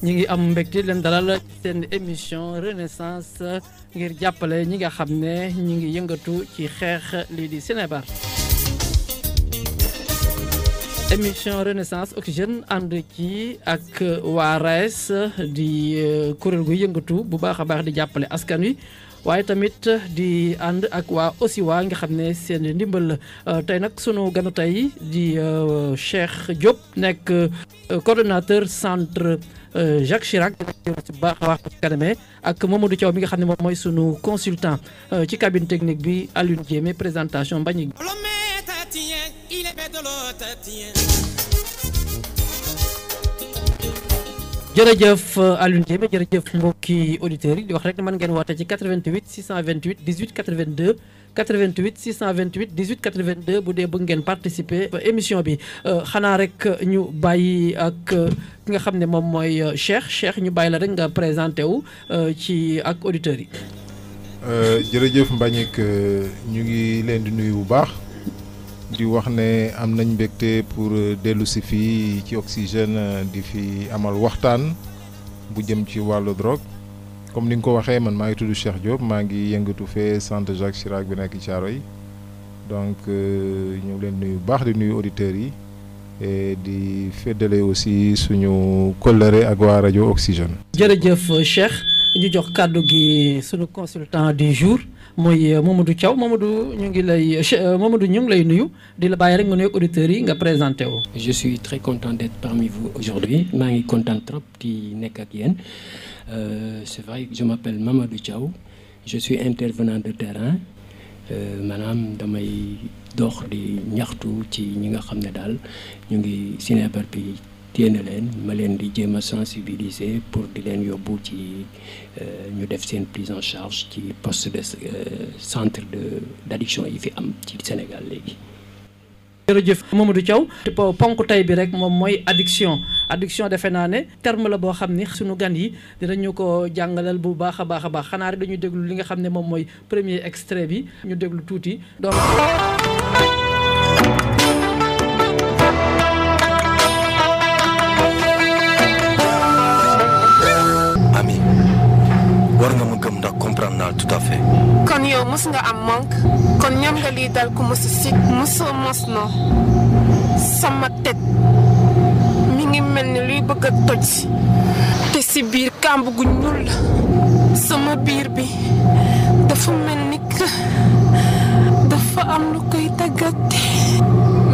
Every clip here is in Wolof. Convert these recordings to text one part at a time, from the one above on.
ñi ngi am mbégte leen dalal seen émission Renaissance ngir jàppale ñi nga xam ne ñi ngi yëngatu ci xeex lii di Sénébar. émission Renaissance Oxygène ànd ci ak waa RAES di kuréel gu yëngatu bu baax a baax di jàppale askan wi waaye tamit di ànd ak waa OSIWA nga xam ne seen ndimbal la tey nag sunu ganu tey di Cheikh Diop nekk coordonnateur centre Jacques Chirac ci baax a wax kaname ak Mamadou Thiaw mi nga xam ne moom mooy sunu consultant ci cabine technique bi Alioune Diémé présentation Mbagnick. jërëjëf Alioune Diémé jërëjëf mbokki auditeurs yi di wax rek ne mën ngeen woote ci 88 628 18 82 88 628 18 82 bu dee bëgg ngeen participer émission bi xanaa rek ñu bàyyi ak ki nga xam ne moom mooy Cheikh ñu bàyyi la rek nga présenté wu ci ak auditeurs yi. jërëjëf Mbagnick ñu ngi leen di nuyu bu baax di wax ne am nañ mbégte pour dellu si fii ci Oxygène di fi amal waxtaan bu jëm ci wàllu drogue. comme ni nga ko waxee man maa ngi tudd Cheikh Diop maa ngi yëngatu fee centre Jacques Chirac bi nekk Thiaroye donc ñu leen nuyu baax di nuyu auditeurs yi et di féddale aussi suñu kóllëre ak waa rajo Oxygène. jërëjëf Cheikh ñu jox kàddu gi suñu consultant du jour mooy Mamadou Thiaw Mamadou ñu ngi lay nuyu di la bàyyi rek nga nuyu auditeurs yi nga présenté wu. je suis très content d'être parmi vous aujourd'hui maa ngi content trop di nekk ak yéen. C'est vrai que je m'appelle Mamadou Thiaw je suis intervenant de terrain maanaam damay dox di ñaxtu ci ñi nga xam ne daal ñu ngi Sénébar bi téye na leen ma leen di jéem a sensibiliser pour di leen yóbbu ci ñu def seen prise en charge ci poste de centre d'addiction yi fi am ci Sénégal léegi. jërëjëf Mamadou Thiaw ponk tey bi rek moom mooy addiction defe naa ne terme la boo xam ni suñu gan yi dinañu ko jàngalal bu baax a baax a baax xanaa rek dañuy déglu li nga xam ne moom mooy premier extrait bi ñu déglu tuuti donc ami war nga ma gëm ndax comprendre naa tout à fait. kon yow mos nga am manque kon ñam nga lii dal ku mos a sikk mosoo mos noo sama tête mi ngi mel ni luy bëgg a toj te si biir kàmb gu ñuul la sama biir bi dafa mel ni que dafa am lu koy tàggate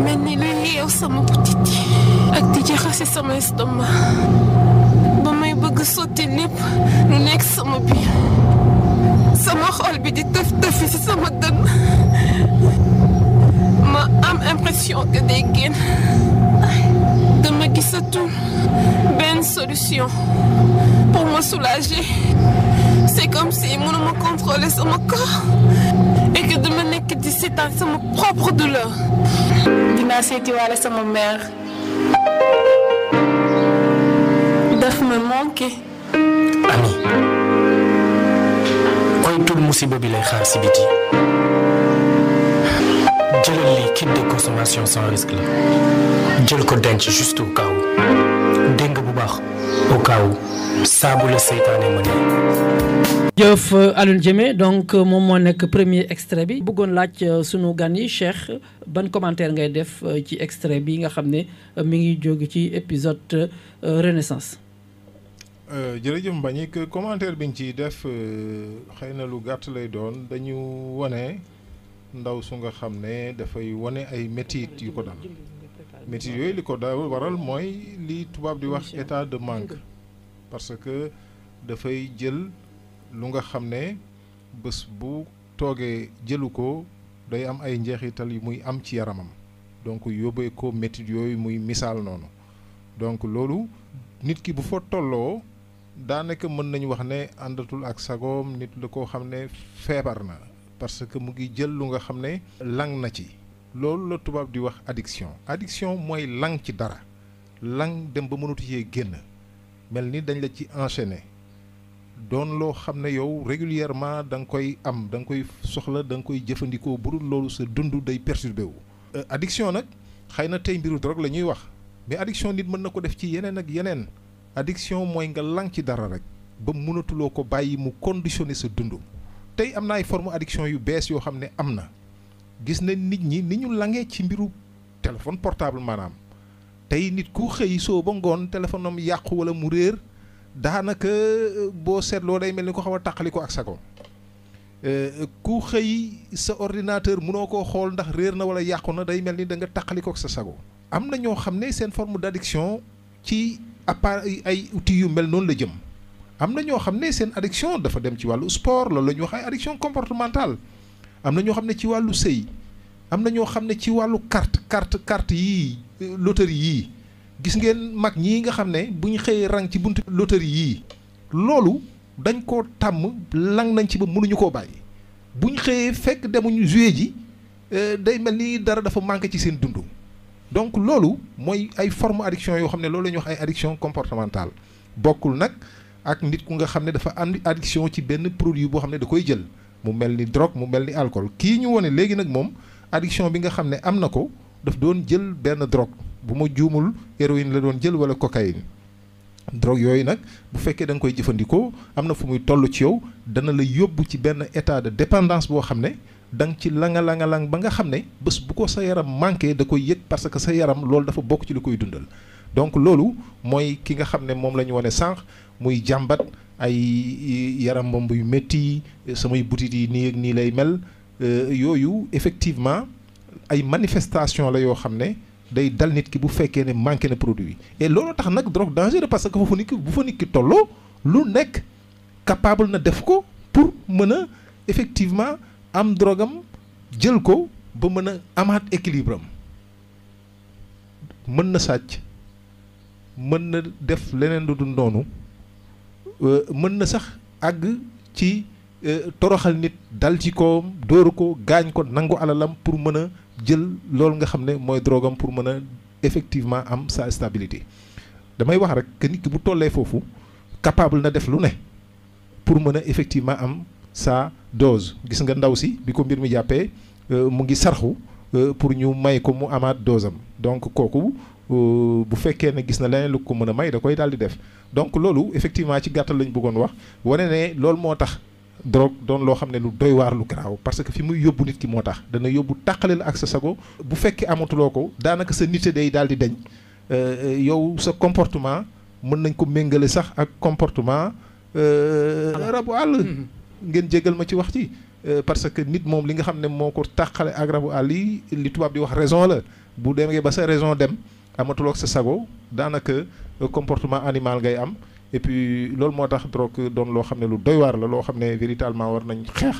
mel ni luy yeew sama butit yi ak di jaxase sama estomac ba may bëgg sotti lépp lu nekk sama biir sama xol bi di tëf tëfi ci sama dënn ma am impression que day génn dama gisatul benn solution pour me soulager c'est comme si mënuma contrôler sama corps et que dama nekk di seetaan sama propre douleur. dinaa seeti waale sama mère daf ma manqué. ami koytul musiba bi lay xaar si biti jëlal lii kit de consommation sans risque la jël ko denc juste au cas où dégg nga bu baax au cas où saabu la seytaane mëne. jëf Alioune Diémé donc moom moo nekk premier extrait bi bëggoon laaj sunu gan yi Cheikh ban commentaire ngay def ci extrait bi nga xam ne mi ngi jóge ci épisode Renaissance. jërëjëf Mbagnick commentaire bi ñu ciy def xëy na lu gàtt lay doon dañu wane ndaw su nga xam ne dafay wane ay métit yu ko dal métit yooyu li ko dal waral mooy li tubaab di wax état de manque parce que dafay jël lu nga xam ne bés bu toogee jëlu ko day am ay njeexital yu muy am ci yaramam donc yóbbee ko métit yooyu muy misaal noonu donc loolu nit ki bu fa tolloo daanaka mën nañu wax ne àndatul ak sagoom nit la koo xam ne feebar na parce que mu ngi jël lu nga xam ne lang na ci loolu la tubaab di wax addiction mooy lang ci dara lang dem ba mënatu cee génn mel ni dañ la ci enchaîner doon loo xam ne yow régulièrement da nga koy am da nga koy soxla da nga koy jëfandikoo bu dul loolu sa dund day perturbé wu. addiction nag xëy na tey mbiru drogue la ñuy wax mais addiction nit mën na ko def ci yeneen ak yeneen addiction mooy nga lang ci dara rek ba mënatuloo ko bàyyi mu conditionné sa dund. tey am na ay forme addiction yu bees yoo xam ne am na gis na nit ñi ni ñu langee ci mbiru téléphone portable maanaam tey nit ku xëy soo ba ngoon téléphone am yàqu wala mu réer daanaka boo seetloo day mel ni ko xaw a tàqali ko ak sago ku xëy sa ordinateur mënoo koo xool ndax réer na wala yàqu na day mel ni da nga tàqali ko ak sa sago. am na ñoo xam ne seen forme d'addiction ci appareil ay outils yu mel noonu la jëm. am na ñoo xam ne seen addiction dafa dem ci wàllu sport loolu la ñuy wax ay addiction comportementale am na ñoo xam ne ci wàllu sëy am na ñoo xam ne ci wàllu carte yii loterie yii gis ngeen mag ñii nga xam ne bu ñu xëyee rang ci buntu loterie yii loolu dañ koo tàmm lang nañ ci ba mënuñu koo bàyyi bu ñu xëyee fekk demuñu jouer ji day mel ni dara dafa manqué ci seen dund. donc loolu mooy ay forme addiction yoo xam ne loolu la ñuy wax ay addiction comportementale bokkul nag ak nit ku nga xam ne dafa am addiction ci benn produit boo xam ne da koy jël mu mel ni drogue mu mel ni alcool kii ñu wone léegi nag moom addiction bi nga xam ne am na ko daf doon jël benn drogue bu ma juumul héroïne la doon jël wala cocaïne drogue yooyu nag bu fekkee da nga koy jëfandikoo am na fu muy toll ci yow dana la yóbbu ci benn état de dépendance boo xam ne da nga ci lang ba nga xam ne bés bu ko sa yaram manqué da koy yëg parce que sa yaram loolu dafa bokk ci li koy dundal donc loolu mooy ki nga xam ne moom la ñu wane sànq muy jàmbat ay yaram moom yu métti samay butit yi nii ak nii lay mel yooyu effectivement ay manifestation la yoo xam ne day dal nit ki bu fekkee ne manqué na produit et loolu tax nag drogue dangereux parce que foofu nit ki bu fa nit ki tolloo lu nekk capable na def ko pour mën a effectivement am drogue am jël ko ba mën a amaat équilibre am mën na sàcc mën na def leneen lu dul noonu mën na sax àgg ci toroxal nit dal ci kawam dóoru ko gaañ ko nangu alalam pour mën a jël loolu nga xam ne mooy drogue am pour mën a effectivement am sa stabilité damay wax rek que nit ki bu tollee foofu capable na def lu ne pour mën a effectivement am sa dose gis nga ndaw si bi ko mbir mi jàppee mu ngi sarxu pour ñu may ko mu amaat dose am donc kooku bu fekkee ne gis na leneen lu ko mën a may da koy daal di def donc loolu effectivement ci gàttal lañ bëggoon wax wane ne loolu moo tax drogue doon loo xam ne lu doy waar lu garaaw parce que fi muy yóbbu nit ki moo tax dana yóbbu tàqale la ak sa sago bu fekkee amatuloo ko daanaka sa nite day daal di deñ yow sa comportement mën nañ ko méngale sax ak comportement rabu àll ngeen jégal ma ci wax ci parce que nit moom li nga xam ne moo ko tàqale ak rabu àll yi li tubaab di wax raison la bu demee ba sa raison dem amatuloo sa sago daanaka comportement animal ngay am et puis loolu moo tax drogue doon loo xam ne lu doy waar la loo xam ne véritablement war nañ xeex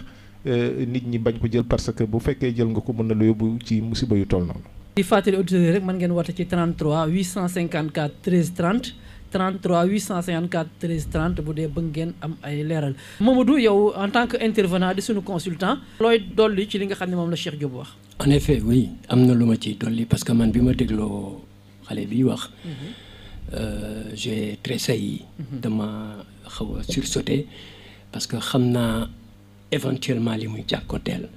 nit ñi bañ ko jël parce que bu fekkee jël nga ko mën na la yóbbu ci musiba yu toll noonu. di fàttali auditeurs yi rek mën ngeen woote ci 33 854 13 30 33 854 13 30 bu dee bëgg ngeen am ay leeral. Mamadou yow en tant que intervenant di suñu consultant. looy dolli ci li nga xam ne moom la Cheikh Diop wax. en effet oui am na lu ma ciy dolli parce que man bi ma dégloo xale bi wax. j'ai tressailli. dama xaw a sursauté parce que xam naa éventuellement li muy jàkkoteel.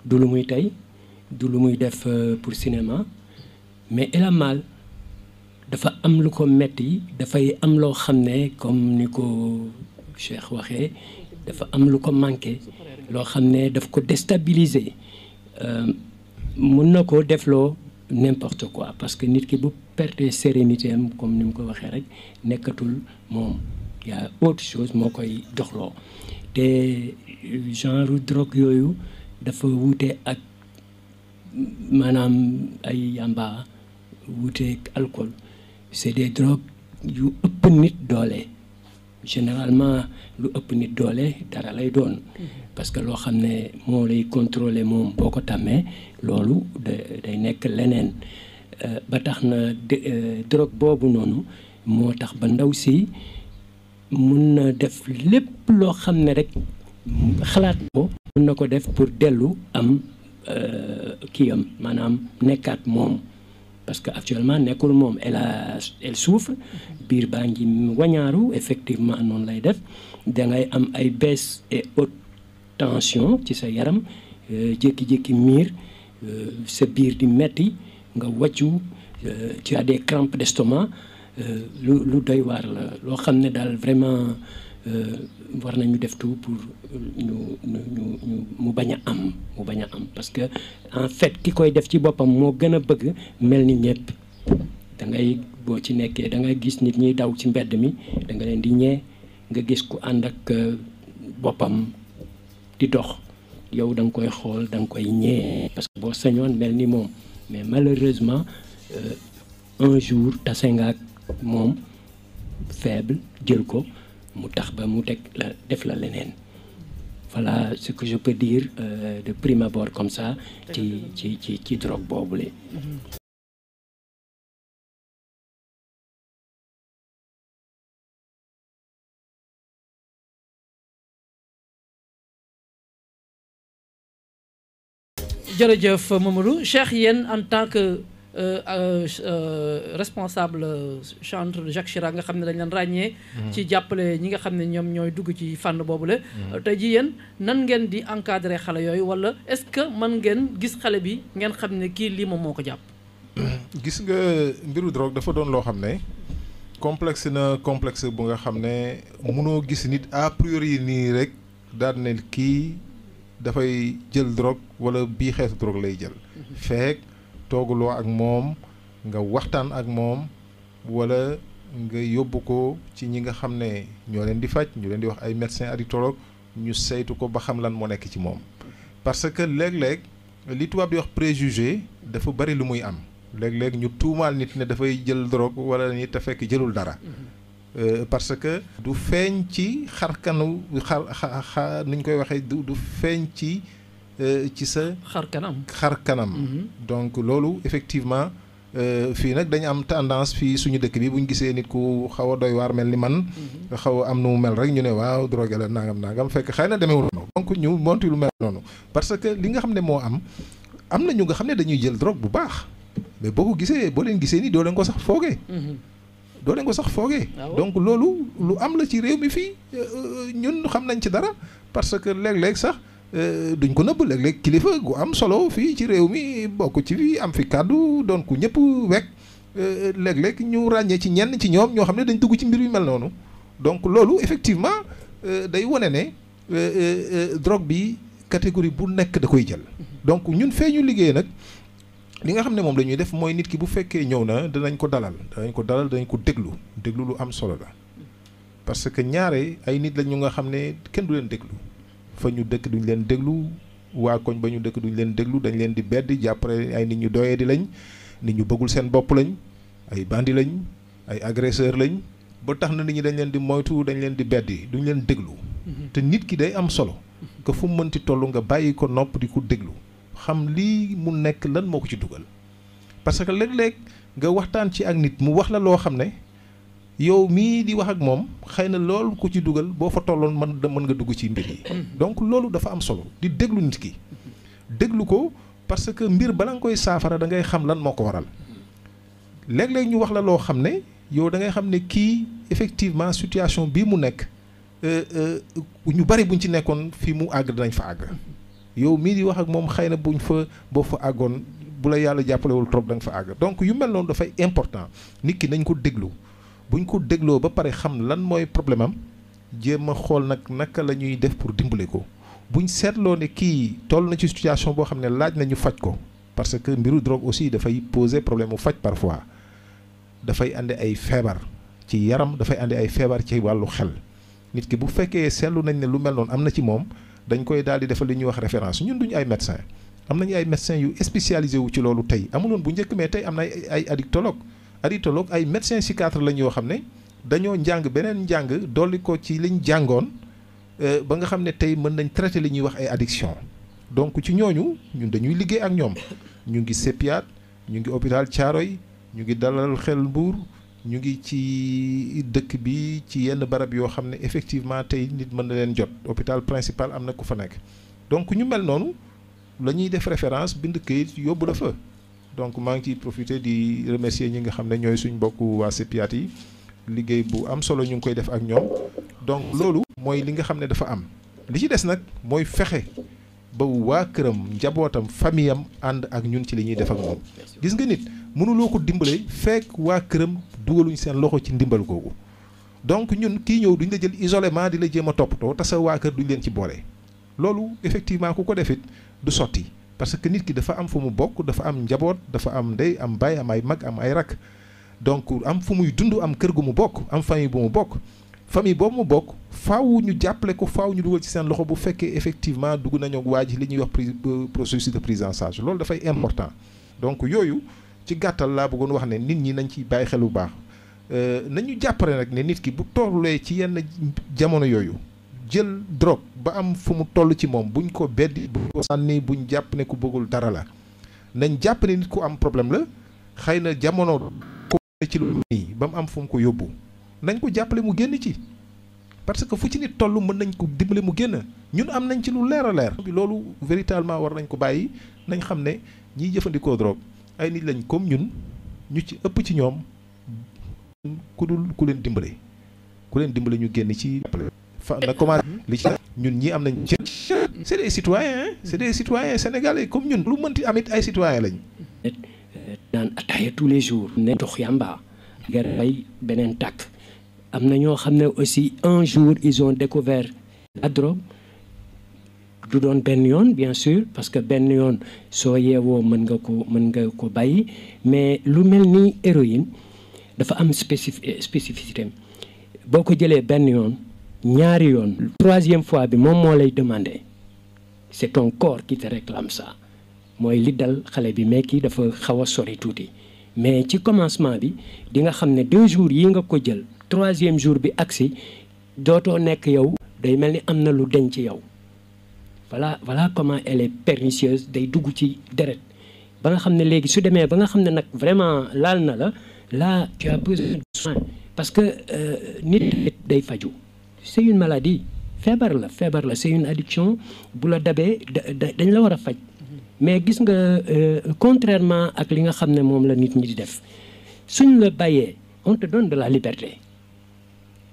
du lu muy tey du lu muy def pour cinéma mais il a mal dafa am lu ko metti dafay am loo xam ne comme ni ko Cheikh waxee dafa am lu ko manqué loo xam ne daf ko déstabiliser mun na ko defloo n'importe quoi parce que nit ki bu perte sérénité am comme ni mu ko waxee rek nekkatul moom y a autre chose moo koy doxloo te genre drogue yooyu dafa wuute ak maanaam ay yamba wuute ak alcool c'est des drogues yu ëpp nit doole généralement lu ëpp nit doole dara lay doon parce que loo xam ne moo lay contrôler moom boo ko tàmmee loolu day nekk leneen ba tax na drogue boobu noonu moo tax ba ndaw si mun na def lépp loo xam ne rek xalaat ko mun na ko def pour dellu am kii am maanaam nekkaat moom parce que actuellement nekkul moom elle souffre biir baa ngi wañaaru effectivement noonu lay def da ngay am ay baisse et haute tension ci sa yaram jékki-jékki miir sa biir di metti nga wàccu tu as des crampes d'estomac lu doy waar la loo xam ne daal vraiment war nañu def tout pour ñu mu bañ a am parce que en fait ki koy def ci boppam moo gën a bëgg mel ni ñëpp da ngay boo ci nekkee da ngay gis nit ñiy daw ci mbedd mi da nga leen di ñee nga gis ku ànd ak boppam di dox yow da nga koy xool da nga koy ñee parce que boo sañoon mel ni moom mais malheureusement un jour tase nga ak moom faible jël ko mu tax ba mu def la leneen voilà ce que je peux dire de prime abord comme ça ci drogue boobule. jërëjëf Mamadou Cheikh yéen en tant que responsable centre Jacques Chirac nga xam ne dañ leen ràññee ci jàppale ñi nga xam ne ñoom ñooy dugg ci fànn boobule tey ji yéen nan ngeen di encadrer xale yooyu wala est-ce que mën ngeen gis xale bi ngeen xam ne kii lii moom moo ko jàpp gis nga mbiru drogue dafa doon loo xam ne complexe bu nga xam ne mënoo gis nit a priori nii rek daal ne kii dafay jël drogue wala bii xeetu drogue lay jël fekk tooguloo ak moom nga waxtaan ak moom wala nga yóbbu ko ci ñi nga xam ne ñoo leen di faj ñu leen di wax ay médecins addictologues ñu saytu ko ba xam lan moo nekk ci moom parce que léeg-léeg li tubaab di wax préjugé dafa bari lu muy am léeg-léeg ñu tuumaal nit ne dafay jël drogue wala nit te fekk jëlul dara parce que du feeñ ci xarkanu nuñ koy waxee du feeñ ci sa xar kanam donc loolu effectivement fii nag dañu am tendance fii suñu dëkk bi bu ñu gisee nit ku xaw a doy waar mel ni man xaw a am nu mu mel rek ñu ne waaw drogue la nangam fekk xëy na demeewul noonu donc ñu monti lu mel noonu parce que li nga xam ne moo am na ñu nga xam ne dañuy jël drogue bu baax mais boo ko gisee boo leen gisee nii doo leen ko sax foogee donc loolu lu am la ci réew mi fii ñun xam nañ ci dara parce que léeg-léeg sax duñ ko nëbb léeg-léeg kilifa gu am solo fii ci réew mi bokk ci fii am fi kàddu doon ku ñëpp wekk léeg-léeg ñu ràññee ci ñenn ci ñoom ñoo xam ne dañ dugg ci mbir yu mel noonu donc loolu effectivement day wone ne drogue bi catégorie bu nekk da koy jël donc ñun fee ñu liggéey nag li nga xam ne moom la ñuy def mooy nit ki bu fekkee ñëw na danañ ko dalal danañ ko déglu lu am solo la parce que ñaare ay nit la ñu nga xam ne kenn du leen déglu fa ñu dëkk duñ leen déglu waa koñ ba ñu dëkk duñ leen déglu dañ leen di beddi jàppale ay nit ñu doyee di lañ nit ñu bëggul seen bopp lañ ay bandi lañ ay agresseur lañ ba tax na nit ñi dañ leen di moytu dañ leen di beddi duñ leen déglu te nit ki day am solo que fu mu mënti toll nga bàyyi ko nopp di ko déglu xam lii mu nekk lan moo ko ci dugal parce que léeg-léeg nga waxtaan ci ak nit mu wax la loo xam ne yow mii di wax ak moom xëy na loolu ko ci dugal boo fa tolloon mën nga dugg ci mbir yi donc loolu dafa am solo di déglu nit ki déglu ko parce que mbir bala nga koy saafara da ngay xam lan moo ko waral léeg-léeg ñu wax la loo xam ne yow da ngay xam ne kii effectivement situation bii mu nekk ñu bari buñ ci nekkoon fii mu àgg danañ fa àgg yow mii di wax ak moom xëy na boo fa àggoon bu la yàlla jàppalewul trop da nga fa àgg donc yu mel noonu dafay important nit ki nañ ko déglu buñ ko dégloo ba pare xam lan mooy problème am jéem a xool nag naka la ñuy def pour dimbale ko buñ seetloo ne kii toll na ci situation boo xam ne laaj na ñu faj ko parce que mbiru drogue aussi dafay poser problème mu faj parfois dafay andi ay feebar ci yaram dafay andi ay feebar ci wàllu xel nit ki bu fekkee seetlu nañ ne lu mel noonu am na ci moom dañ koy daal di defal li ñuy wax référence ñun duñu ay médecin am nañu ay médecins yu spécialisé wu ci loolu tey amuloon bu njëkk mais tey am na ay addictologue ay médecins psychiatres lañ yoo xam ne dañoo njàng beneen njàng dolli ko ci liñ jàngoon ba nga xam ne tey mën nañ traiter li ñuy wax ay addiction donc ci ñooñu ñun dañuy liggéey ak ñoom ñu ngi CEPIAT ñu ngi hôpital Thiaroye ñu ngi Dalal Xel Mbour ñu ngi ci dëkk bi ci yenn barab yoo xam ne effectivement tey nit mën na leen jot hôpital principal am na ku fa nekk donc ñu mel noonu la ñuy def référence bind këyit yóbbu la fa donc maa ngi ciy profiter di remercier ñi nga xam ne ñooy suñ mbokk waa CEPIAT yi liggéey bu am solo ñu ngi koy def ak ñoom donc loolu mooy li nga xam ne dafa am li ci des nag mooy fexe ba waa këram njabootam famille am ànd ak ñun ci li ñuy def ak moom gis nga nit mënuloo ko dimbale fekk waa këram dugaluñ seen loxo ci ndimbal googu donc ñun kii ñëw duñ la jël isolément di la jéem a toppatoo te sa waa kër duñ leen ci boole loolu effectivement ku ko defit du sotti parce que nit ki dafa am fu mu bokk dafa am njaboot dafa am ndey am baay am ay mag am ay rak donc am fu muy dund am kër gu mu bokk am famille bu mu bokk famille boobu mu bokk faaw ñu jàppale ko faaw ñu dugal ci seen loxo bu fekkee effectivement dugg nañu ak waa ji li ñuy wax processus de prise en charge loolu dafay important donc yooyu ci gàttal laa bëggoon wax ne nit ñi nañ ci bàyyi xel bu baax nañu jàppale nag ne nit ki bu tollee ci yenn jamono yooyu jël drogue ba am fu mu toll ci moom buñ ko beddi buñ ko sànni buñ jàpp ne ku bëggul dara la nañ jàpp ne nit ku am problème la xëy na jamono ko ci lu nii ba mu am fu mu ko yóbbu nañ ko jàppale mu génn ci parce que fu ci nit toll mën nañ ko dimbale mu génn ñun am nañ ci lu leer a leer loolu véritablement war nañ ko bàyyi nañ xam ne ñiy jëfandikoo drogue ay nit lañ comme ñun ñu ci ëpp ci ñoom ku dul ku leen dimbale ñu génn ci fa na commencé li ci ñun ñi am nañ ci c'est des citoyens sénégalais comme ñun lu mënti amit ay citoyens lañ naan ataaya tous les jours ne dox yamba gar bay beneen tàkk am na ñoo xam ne aussi un jour ils ont découvert la drogue du doon benn yoon bien sûr parce que benn yoon soo yeewoo mën nga ko bàyyi mais lu mel ni héroïne dafa am spécificité boo ko jëlee benn yoon ñaari yoon troisième fois bi moom moo lay demander c'est ton corps qui te réclame ça mooy li dal xale bi mais kii dafa xaw a sori tuuti mais ci commencement bi di nga xam ne 2 jours yi nga ko jël 3e jour bi agsi dootoo nekk yow day mel ni am na lu denc ci yow voilà comment elle est pernicieuse day dugg ci deret ba nga xam ne léegi su demee ba nga xam ne nag vraiment laal na la là tu as besoin de soin parce que nit day faju c'est une maladie feebar la c'est une addiction bu la dabee dañ la war a faj mais gis nga contrairement ak li nga xam ne moom la nit ñi di def suñ la bàyyee on te donne de la liberté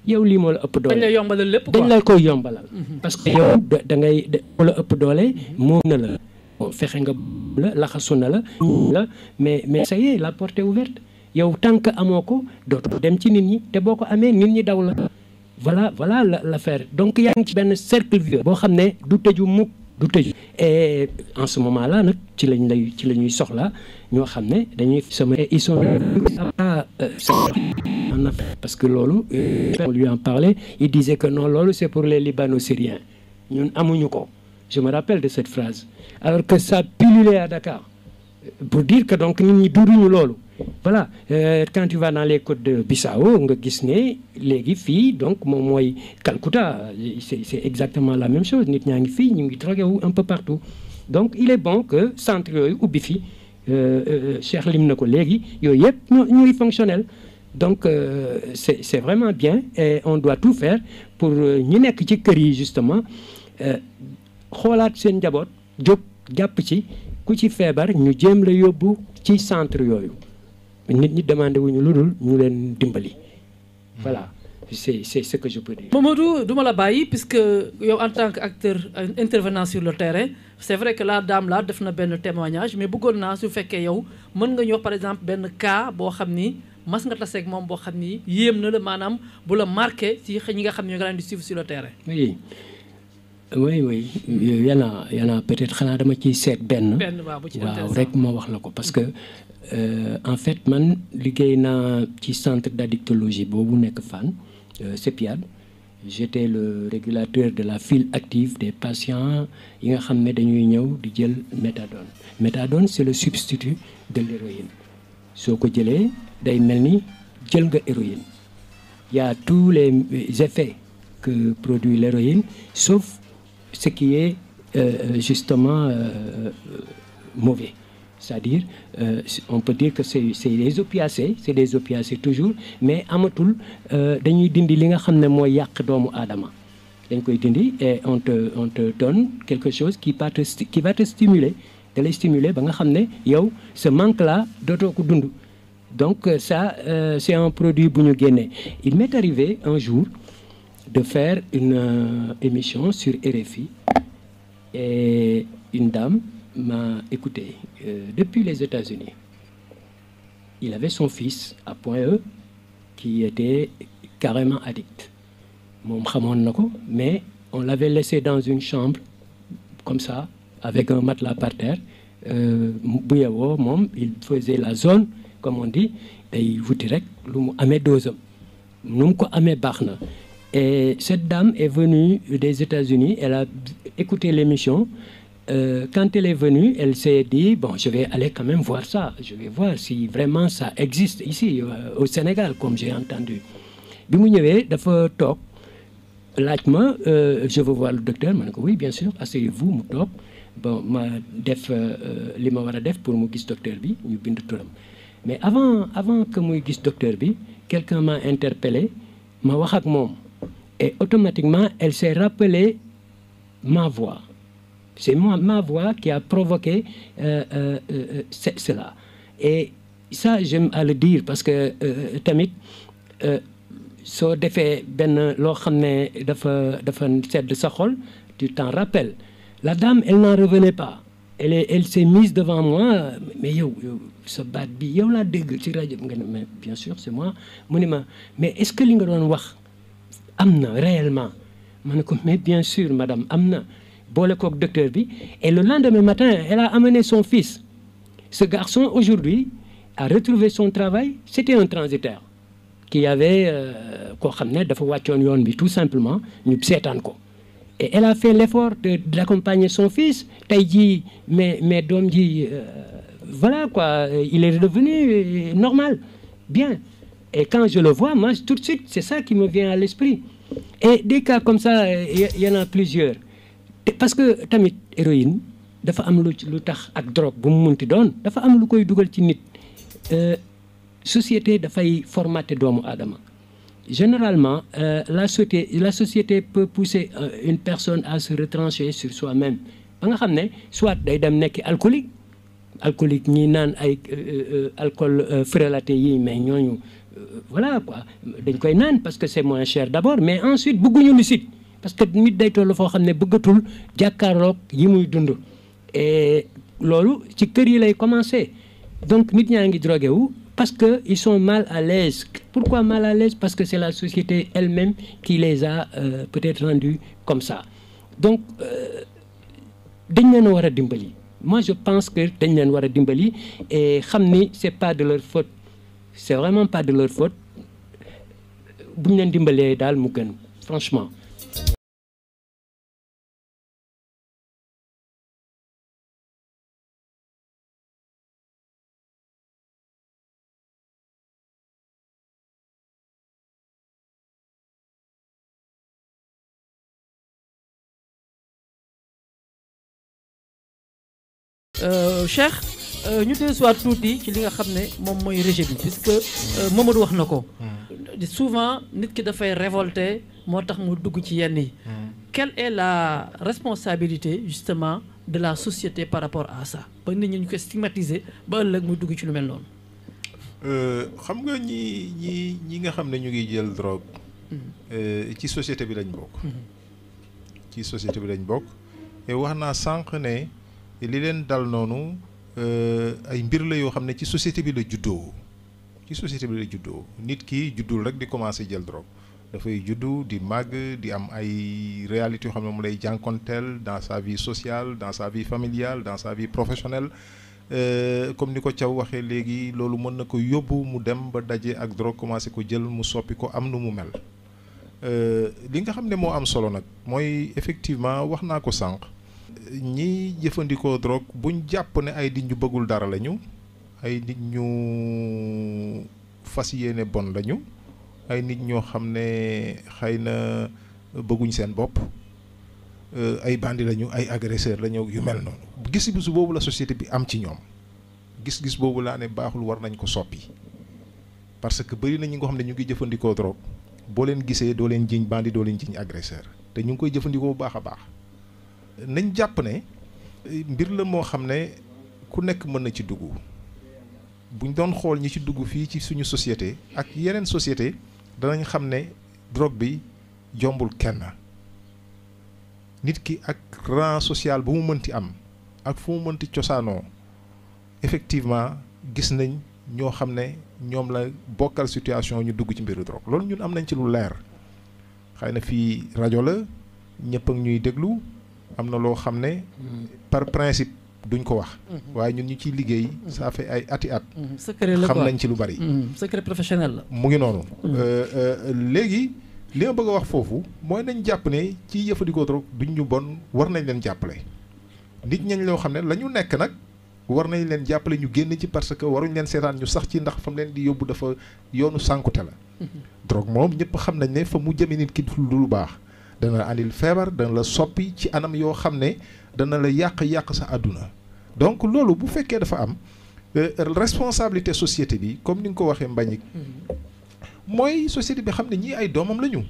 yow lii moo la ëpp doole dañ lay yombalal lépp quoi dañ la koy yombalal parce que yow da ngay moo la ëpp doole moom na la fexe nga la laxasu na la mais ça y est la porte est ouverte yow tant que amoo ko dootoo dem ci nit ñi te boo ko amee nit ñi daw la voilà l'affaire donc yaa ngi ci benn cercle vicieux boo xam ne du tëju mukk du tëju et en ce moment là nag ci la ñuy soxla ñoo xam ne dañuy sama ils sont parce que loolu on lui en parlait il disait que non loolu c'est pour les Libano-Syriens ñun amuñu ko je me rappelle de cette phrase alors que ça pullulait à Dakar pour dire que donc nit ñi dunduñu loolu voilà quand tu vas dans les côtes de Bissau nga gis ne léegi fii donc moom mooy Calcutta c'est exactement la même chose nit ñaa ngi fii ñu ngi drogué wu un peu partout donc il est bon que centre yooyu ubbi fi Cheikh lim na ko léegi yooyu yëpp ñuy fonctionnel donc c'est vraiment bien et on doit tout faire pour ñi nekk ci kër yi justement xoolaat seen njaboot jóg jàpp ci ku ci feebar ñu jéem la yóbbu ci centre yooyu nit ñi demandé wuñu lu dul ñu leen dimbali voilà c'est ce que je peux dire. Mamadou duma la bàyyi puisque yow en tant qu'acteur intervenant sur le terrain c'est vrai que la dame là def na benn témoignage mais bëggoon naa su fekkee yow mën nga ñu wax par exemple benn cas boo xam ni mas nga taseeg moom boo xam ni yéem na la maanaam bu la marqué ci ñi nga xam ne ñoo ngi leen di suivre sur le terrain. oui y en a peut-être xanaa dama ciy seet benn waaw rek ma wax la ko parce que en fait man liggéey naa ci centre d'addictologie boobu nekk Fann CEPIAD j'étais le régulateur de la file active des patients yi nga xam ne dañuy ñëw di jël méthadone c'est le substitut de l'héroïne soo ko jëlee day mel ni jël nga héroïne il y a tous les effets que produit l'héroïne sauf ce qui est justement mauvais c'est-à-dire on peut dire que c'est des opiacés toujours mais amatul dañuy dindi li nga xam ne mooy yàq doomu aadama dañ koy dindi et on te donne quelque chose qui va te stimuler da lay stimuler ba nga xam ne yow ce manque là dootoo ko dund donc ça c'est un produit bu ñu génnee il m'est arrivé un jour de faire une émission sur RFI et une dame m'a écouté depuis les États-Unis. Il avait son fils à Point E qui était carrément addict. Moom xamoon na ko, mais on l'avait laissé dans une chambre comme ça avec un matelas par terre. Bu yewoo moom il faisait la zone comme on dit day wuti rek lu mu amee dosam nu mu ko amee baax na. Et cette dame est venue des États-Unis, elle a écouté l'émission. Quand elle est venue, elle s'est dit, bon, je vais aller quand même voir ça. Je vais voir si vraiment ça existe ici, au Sénégal, comme j'ai entendu. Bi mu ñëwee dafa toog laaj ma, je veux voir le docteur. Ma ne ko oui, bien sûr, asseyez-vous, mu toog. Bon, ma def li ma war a def pour mu gis docteur bi, ñu bind turam. Mais avant que muy gis docteur bi, quelqu'un m'a interpellé, ma wax ak moom. Et automatiquement, elle s'est rappelée ma voix. C'est ma voix qui a provoqué cela. Et ça, j'aime à le dire parce que tamit soo defee benn loo xam ne dafa sedd sa xol, tu t'en rappelles. La dame, elle n'en revenait pas. Elle s'est mise devant moi, mais yow sa baat bi yow laa dégg ci rajo bi nga ne mais bien sûr c'est moi. Mu ne ma mais est-ce que li nga doon wax am na réellement? Ma ne ko mais bien sûr madame am na. Boole kook docteur bi. Et le lendemain matin, elle a amené son fils. Ce garçon aujourd'hui a retrouvé son travail. C'était un transitaire qui avait koo xam ne dafa wàccoon yoon bi tout simplement ñu seetaan ko. Et elle a fait l'effort d'accompagner son fils. Tey jii mais doom ji voilà quoi, il est redevenu normal, bien. Et quand je le vois, moi tout de suite c'est ça qui me vient à l'esprit. Et des cas comme ça, il y en a plusieurs. Parce que tamit héroïne dafa am lu tax ak drogue bu mu munti doon dafa am lu koy dugal ci nit. Société dafay formater doomu aadama. Généralement la société peut pousser une personne à se retrancher sur soi-même ba nga xam ne soit day dem nekk alcoolique ñi naan ay alcool frelaté yi mais ñooñu voilà quoi dañ koy naan parce que c'est moins cher d'abord, mais ensuite bëgguñu lucide parce que nit day toll foo xam ne bëggatul jàkkaarloog yi muy dund. Et loolu ci kër yi lay commencer. Donc nit ñaa ngi drogué wu parce que ils sont mal à l'aise. Pourquoi mal à l'aise? Parce que c'est la société elle-même qui les a peut-être rendus comme ça. Donc dañ leen war a dimbali. Moi je pense que dañ leen war a dimbali et xam ni c'est pas de leur faute. C'est vraiment pas de leur faute. Bu ñu leen dimbalee daal mu gën franchement. Cheikh ñu dellusiwaat tuuti ci li nga xam ne moom mooy rejet bi puisque Mamadou wax na ko. Souvent nit ki dafay révolter moo tax mu dugg ci yenn yi. Quelle est la responsabilité justement de la société par rapport à ça ba nit ñi ñu koy stigmatiser ba ëllëg muy dugg ci lu mel noonu. xam nga ñi nga xam ne ñu ngi jël drogue. ci société bi lañ bokk. ci société bi lañ bokk et wax naa sànq ne. li leen dal noonu ay mbir la yoo xam ne ci société bi la juddoo nit ki juddul rek di commencer jël drogue dafay juddu di màgg di am ay réalités yoo xam ne mu lay jànkonteel dans sa vie sociale dans sa vie familiale dans sa vie professionnelle comme ni ko Thiaw waxee léegi loolu mën na ko yóbbu mu dem ba daje ak drogue commencer ko jël mu soppi ko am nu mu mel li nga xam ne moo am solo nag mooy effectivement wax naa ko sànq. ñi jëfandikoo drogue buñ jàpp ne ay nit ñu bëggul dara lañu ay nit ñu fas yéene bon lañu ay nit ñoo xam ne xëy na bëgguñ seen bopp ay bandi lañu ay agresseur lañu yu mel noonu. gis-gis boobu la société bi am ci ñoom gis-gis boobu laa ne baaxul war nañ ko soppi parce que bari na ñi nga xam ne ñu ngi jëfandikoo drogue boo leen gisee doo leen jiñ bandi doo leen jiñ agresseur te ñu ngi koy jëfandikoo bu baax a baax. nañ jàpp ne mbir la moo xam ne ku nekk mën na ci dugg buñ doon xool ñi ci dugg fii ci suñu société ak yeneen société danañ xam ne drogue bi jombul kenn nit ki ak rang social bu mu mënti am ak fu mu mënti cosaanoo effectivement gis nañ ñoo xam ne ñoom la bokkal situation ñu dugg ci mbiru drogue loolu ñun am nañ ci lu leer xëy na fii rajo la ñëpp ak ñuy déglu am na loo xam ne par principe duñ ko wax waaye ñun ñu ciy liggéey ça fait ay ati at secret la xam quoi nañ ci lu bari secret professionnel la mu ngi noonu léegi li ma bëgg a wax foofu mooy nañ jàpp ne ci jëfandikoo drogue duñ ñu bon war nañ leen jàppale nit ñañ loo xam ne la ñu nekk nag war nañ leen jàppale ñu génn ci parce que waruñ leen seetaan ñu sax ci ndax fa mu leen di yóbbu dafa yoonu sànkute la drogue moom ñëpp xam nañ ne fa mu jëme nit ki du lu baax dana la andil feebar dana la soppi ci anam yoo xam ne dana la yàq sa àdduna donc loolu bu fekkee dafa am responsabilité société bi comme ni nga ko waxee Mbagnick mooy société bi xam ne ñii ay doomam la ñu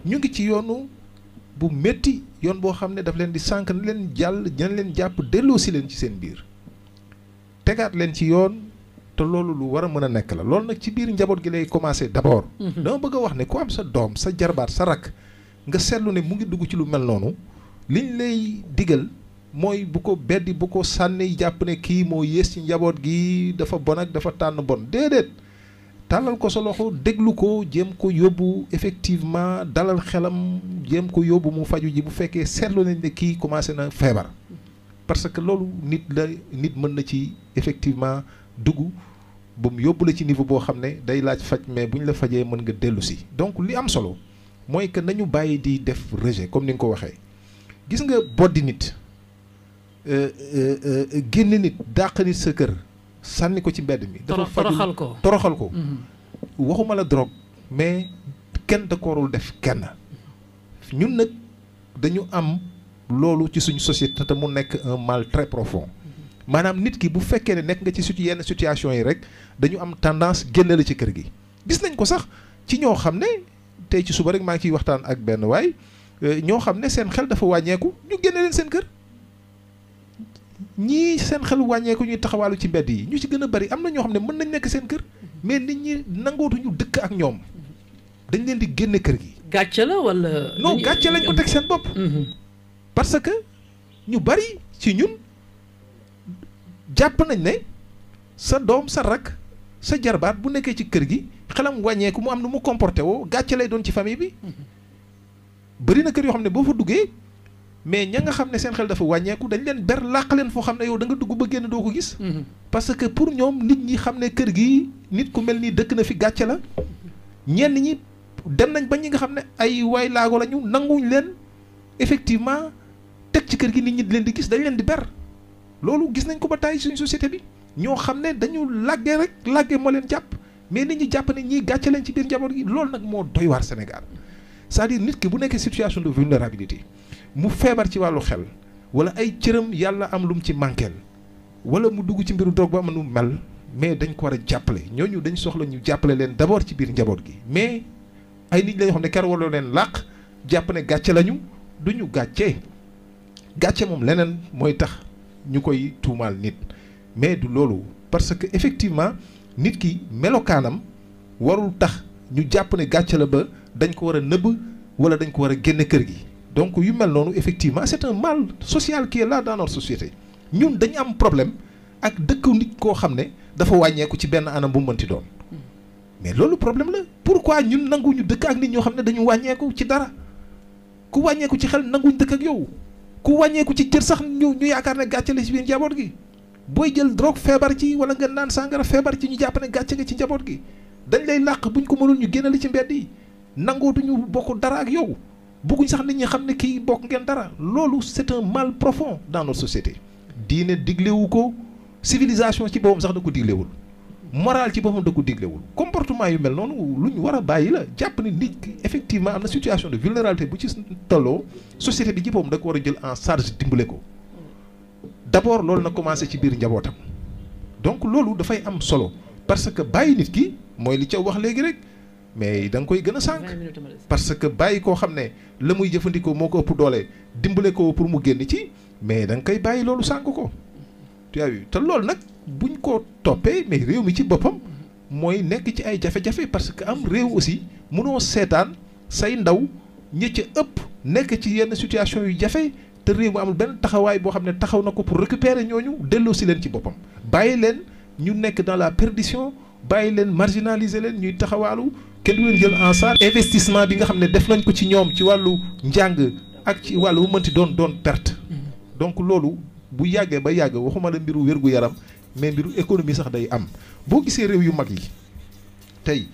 ngi ci yoonu bu métti yoon boo xam ne daf leen di sànq na leen jàll dina leen jàpp delloo si leen ci seen biir tegaat leen ci yoon te loolu lu war a mën a nekk la loolu nag ci biir njaboot gi lay commencé d'abord dama bëgg a wax ne ku am sa doom sa jarbaat sa rakk nga seetlu ne mu ngi dugg ci lu mel noonu liñ lay digal mooy bu ko beddi bu ko sànni jàpp ne kii moo yées ci njaboot gi dafa bon ak dafa tànn bon déedéet tàllal ko sa loxo déglu ko jéem ko yóbbu effectivement dalal xelam jéem ko yóbbu mu faju ji bu fekkee seetlu nañ ne kii commencé na feebar parce que loolu nit mën na ci effectivement dugg ba mu yóbbu la ci niveau boo xam ne day laaj faj mais bu ñu la fajee mën nga dellu si donc li am solo mooy que nañu bàyyi di def rejet comme ni nga ko waxee gis nga boddi nit génn nit dàq nit sa kër sànni ko ci mbedd mi dafa fajul toroxal ko waxuma la drogue mais kenn da ko warul def kenn ñun nag dañu am loolu ci suñu société te mu nekk un mal très profond maanaam nit ki bu fekkee ne nekk nga ci yenn situation yi rek dañu am tendance génne la ci kër gi gis nañ ko sax ci ñoo xam ne tey ci suba rek maa ngi ciy waxtaan ak benn waay ñoo xam ne seen xel dafa wàññeeku ñu génne leen seen kër ñii seen xel wàññeeku ñuy taxawaalu ci mbedd yi ñu ci gën a bari am na ñoo xam ne mën nañ nekk seen kër mais nit ñi nangootuñu dëkk ak ñoom dañ leen di génne kër gi. gàcce la wala. non gàcce lañ ko teg seen bopp. parce que ñu bari ci ñun jàpp nañ ne sa doom sa rak sa jarbaat bu nekkee ci kër gi xelam wàññeeku mu am nu mu comporté woo gàcce lay doon ci famille bi. bari na kër yoo xam ne boo fa duggee. mais ña nga xam ne seen xel dafa wàññeeku dañ leen ber làq leen foo xam ne yow da nga dugg ba génn doo ko gis. parce que pour ñoom nit ñi xam ne kër gi nit ku mel nii dëkk na fi gàcce la. ñenn ñi dem nañ ba ñi nga xam ne ay waay laago la ñu nanguñ leen effectivement teg ci kër gi nit ñi di leen di gis dañ leen di ber. loolu gis nañ ko ba tàyyi suñu société bi ñoo xam ne dañu làggee rek làggee moo leen jàpp mais nit ñi jàpp ne ñii gàcce leen ci biir njaboot gi loolu nag moo doy waar Sénégal c'est-à-dire nit ki bu nekkee situation de vulnérabilité. mu feebar ci wàllu xel wala ay cëram yàlla am lu mu ci manqueel wala mu dugg ci mbiru drogue ba am nu mel mais dañ ko war a jàppale ñooñu dañ soxla ñu jàppale leen d'abord ci biir njaboot gi mais ay nit la ñoo xam ne kar warloo leen làq jàpp ne gàcce lañu duñu gàcce moom leneen mooy tax ñu koy tuumaal nit mais du loolu parce que effectivement nit ki melokaanam warul tax ñu jàpp ne gàcce la ba dañ ko war a nëbb wala dañ ko war a génne kër gi donc yu mel noonu effectivement c'est un mal social qui est là dans notre société ñun dañu am problème ak dëkk nit koo xam ne dafa wàññeeku ci benn anam bu mu mënti doon mais loolu problème la pourquoi ñun nanguñu dëkk ak nit ñoo xam ne dañu wàññeeku ci dara ku wàññeeku ci xel nanguñ dëkk ak yow ku wàññeeku ci cër sax ñu yaakaar ne gàcce la ci biir njaboot gi booy jël drogue feebar ci wala nga naan sàngara feebar ci ñu jàpp ne gàcce nga ci njaboot gi dañ lay làq buñ ko mënul ñu génnali ci mbedd yi nangootuñu bokk dara ak yow bëgguñ sax nit ñi xam ne kii bokk ngeen dara loolu c'est un mal profond dans notre société diine diglewu ko civilisation ci boppam sax da ko diglewul moral ci boppam da ko diglewul comportement yu mel noonu lu ñu war a bàyyi la jàpp ni nit ki effectivement am na situation de vulnérabilité bu ci tolloo société bi ci boppam da ko war a jël en charge dimbale ko d'abord loolu na commencé ci biir njabootam donc loolu dafay am solo parce que bàyyi nit ki mooy li ca wax léegi rek mais da nga koy gën a sànq parce que bàyyi koo xam ne la muy jëfandikoo moo ko ëpp doole dimbale ko pour mu génn ci mais da nga koy bàyyi loolu sànq ko tu as vu te loolu nag buñ ko toppee mais réew mi ci boppam mooy nekk ci ay jafe-jafe parce que am réew aussi mënoo seetaan say ndaw ñi ca ëpp nekk ci yenn situation yu jafe te réew mi amul benn taxawaay boo xam ne taxaw na ko pour récupérer ñooñu delloo si leen ci boppam bàyyi leen ñu nekk dans la perdition bàyyi leen marginaliser leen ñuy taxawaalu kenn du leen jël en charge investissement bi nga xam ne def nañ ko ci ñoom ci wàllu njàng ak ci wàllu bu mënti doon perte donc loolu bu yàggee ba yàgg waxuma la mbiru wér-gu-yaram mais mbiru économie sax day am boo gisee réew yu mag yi tey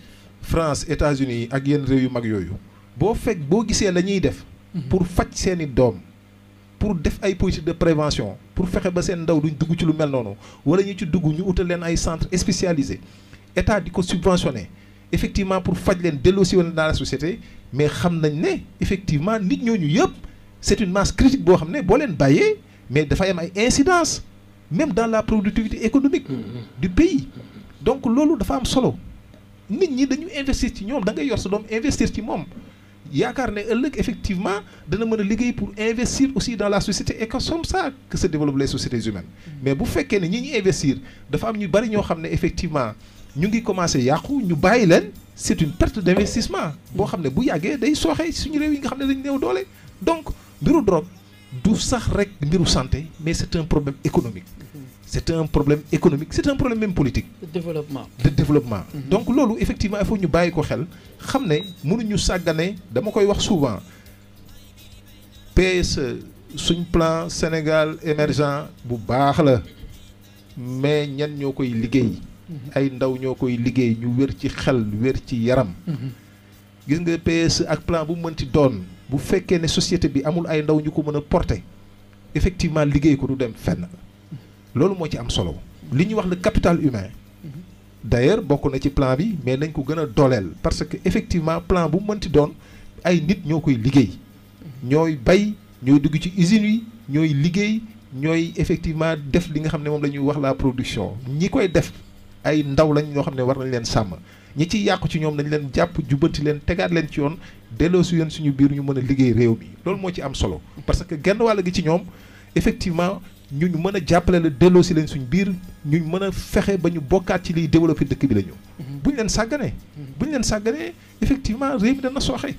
France États-Unis ak yenn réew yu mag yooyu boo gisee la ñuy def pour faj seeni doom pour def ay politique de prévention pour fexe ba seen ndaw duñ dugg ci lu mel noonu wala ñu ci dugg ñu utal leen ay centres spécialisés état di ko subventionné effectivement pour faj leen delloosi woon dans la société mais xam nañ ne effectivement nit ñooñu yëpp c'est une masse critique boo xam ne boo leen bàyyee mais dafay am ay incidences même dans la productivité économique du pays donc loolu dafa am solo nit ñi dañu investir ci ñoom da ngay yor sa doom investir ci moom yaakaar ne ëllëg effectivement dana mën a liggéey pour investir aussi dans la société et que comme ça que se développent les sociétés humaines mais bu fekkee ne ñi investir dafa am ñu bari ñoo xam ne effectivement ñu ngi commencé yàqu ñu bàyyi leen c'est une perte d'investissement boo xam ne bu yàggee day sooxee suñu réew yi nga xam ne dañu néew doole donc mbiru drogue du sax rek mbiru santé mais c'est un problème économique c'est un problème économique c'est un problème même politique de développement donc loolu effectivement il faut ñu bàyyi ko xel xam ne mënuñu sàggane dama koy wax souvent PSE suñ plan Sénégal émergent bu baax la mais ñan ñoo koy liggéey ay ndaw ñoo koy liggéey ñu wér ci xel wér ci yaram gis nga PSE ak plan bu mënti doon bu fekkee ne société bi amul ay ndaw ñu ko mën a porter effectivement liggéey ko du dem fenn loolu moo ci am solo li ñuy wax le capital humain d'ailleurs bokk na ci plan bi mais nañ ko gën a dooleel parce que effectivement plan bu mënti doon ay nit ñoo koy liggéey ñooy bay ñooy dugg ci usines yi ñooy liggéey ñooy effectivement def li nga xam ne moom la ñuy wax la production ñi koy def ay ndaw lañ ñoo xam ne war nañ leen sàmm ñi ciy yàqu ci ñoom dañ leen jàpp jubbanti leen tegaat leen ci yoon delloo si yoon suñu biir ñu mën a liggéey réew mi loolu moo ci am solo parce que genn wàll gi ci ñoom effectivement ñu mën a jàppale la delloo si leen suñu biir ñu mën a fexe ba ñu bokkaat ci liy développé dëkk bi la ñu bu ñu leen sàgganee effectivement réew mi dana sooxe